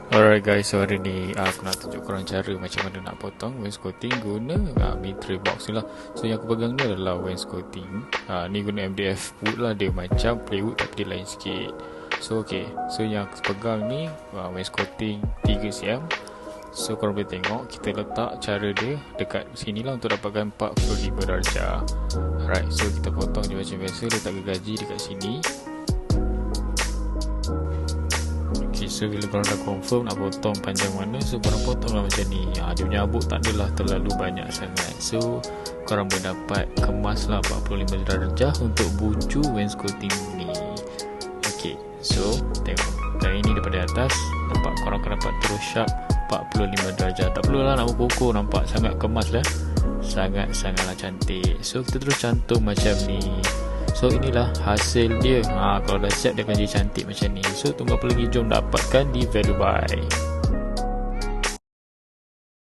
Alright guys, so hari ni aku nak tunjuk korang cara macam mana nak potong wainscoting guna Mitre box ni lah. So yang aku pegang ni adalah wainscoting. Ni guna MDF wood lah, dia macam plywood tapi dia lain sikit. So okay, so yang aku pegang ni wainscoting 3 cm. So korang boleh tengok, kita letak cara dia dekat sini lah untuk dapatkan 45 darjah. Alright, so kita potong je macam biasa, letak gergaji dekat sini. So bila korang dah confirm nak potong panjang mana, so korang potong lah macam ni. Dia punya abuk tak adalah terlalu banyak sangat. So korang boleh dapat kemas lah 45 darjah untuk bucu wainscoting ni. Ok, so tengok dari ni daripada atas, nampak korang akan dapat terus sharp 45 darjah. Tak perlulah nak berpokok, nampak sangat kemas dah, sangat-sangatlah cantik. So kita terus cantum macam ni. So inilah hasil dia. Kalau dah siap dia akan jadi cantik macam ni. So tunggu apa lagi, jom dapatkan di Valoobuy.